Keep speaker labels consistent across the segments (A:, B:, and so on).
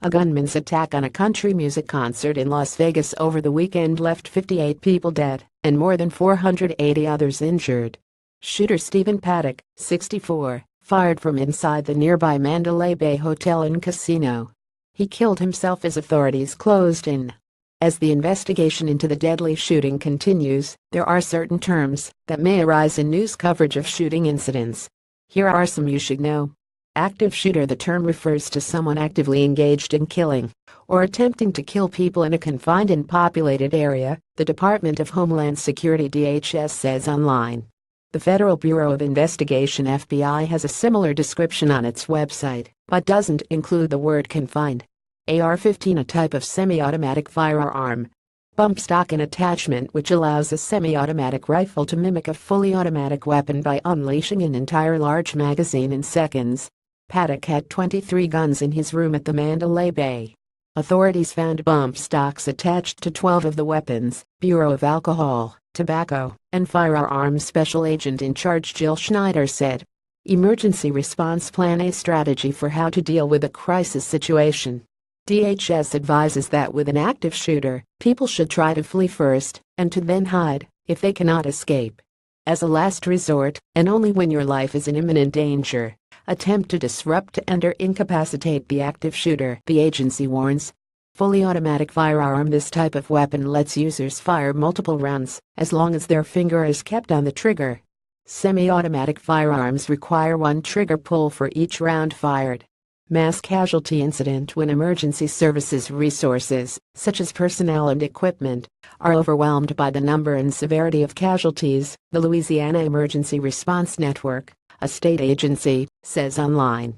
A: A gunman's attack on a country music concert in Las Vegas over the weekend left 58 people dead and more than 480 others injured. Shooter Stephen Paddock, 64, fired from inside the nearby Mandalay Bay Hotel and Casino. He killed himself as authorities closed in. As the investigation into the deadly shooting continues, there are certain terms that may arise in news coverage of shooting incidents. Here are some you should know. Active shooter. The term refers to someone actively engaged in killing or attempting to kill people in a confined and populated area, the Department of Homeland Security (DHS) says online. The Federal Bureau of Investigation (FBI) has a similar description on its website, but doesn't include the word confined. AR-15, a type of semi-automatic firearm. Bump stock, an attachment which allows a semi-automatic rifle to mimic a fully automatic weapon by unleashing an entire large magazine in seconds. Paddock had 23 guns in his room at the Mandalay Bay. Authorities found bump stocks attached to 12 of the weapons, Bureau of Alcohol, Tobacco, and Firearms Special Agent in charge Jill Schneider said. Emergency response plan, a strategy for how to deal with a crisis situation. DHS advises that with an active shooter, people should try to flee first and to then hide if they cannot escape. As a last resort, and only when your life is in imminent danger, attempt to disrupt and/or incapacitate the active shooter, the agency warns. Fully automatic firearm. This type of weapon lets users fire multiple rounds as long as their finger is kept on the trigger. Semi-automatic firearms require one trigger pull for each round fired. Mass casualty incident. When emergency services resources, such as personnel and equipment, are overwhelmed by the number and severity of casualties, the Louisiana Emergency Response Network, a state agency, says online.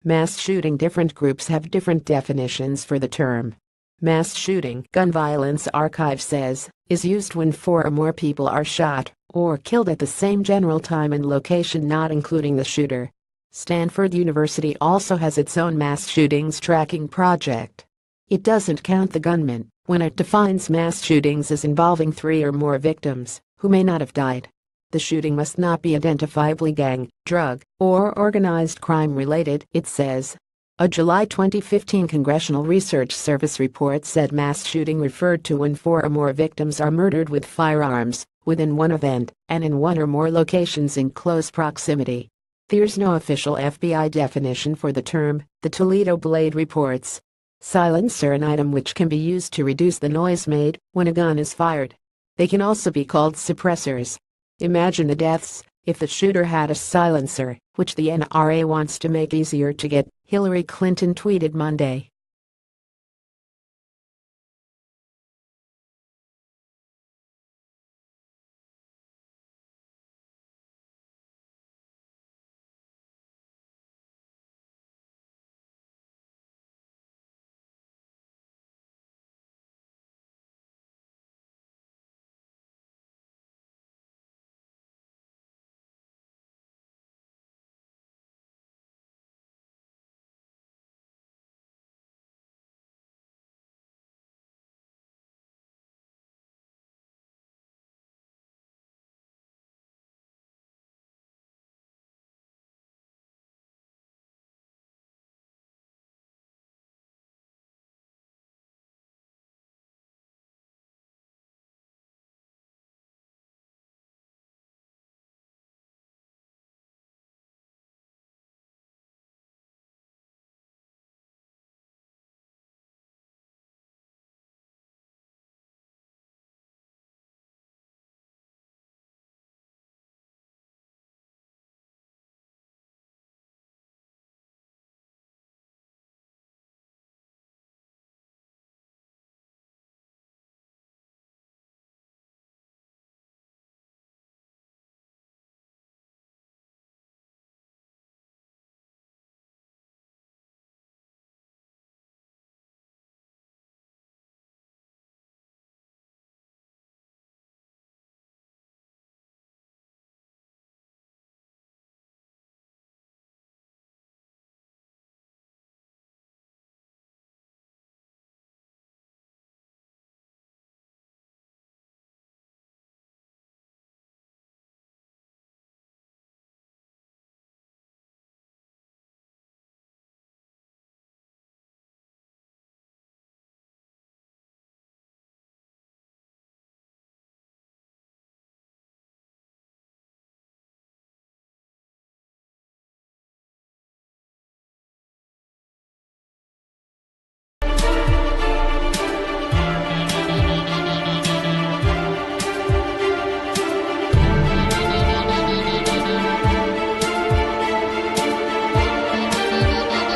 A: Mass shooting. Different groups have different definitions for the term. Mass shooting, Gun Violence Archive says, is used when 4 or more people are shot or killed at the same general time and location, not including the shooter. Stanford University also has its own mass shootings tracking project. It doesn't count the gunman when it defines mass shootings as involving 3 or more victims who may not have died. The shooting must not be identifiably gang, drug, or organized crime related, it says. A July 2015 Congressional Research Service report said mass shooting referred to when 4 or more victims are murdered with firearms within one event and in 1 or more locations in close proximity. There's no official FBI definition for the term, the Toledo Blade reports. Silencer, an item which can be used to reduce the noise made when a gun is fired. They can also be called suppressors. Imagine the deaths if the shooter had a silencer, which the NRA wants to make easier to get, Hillary Clinton tweeted Monday.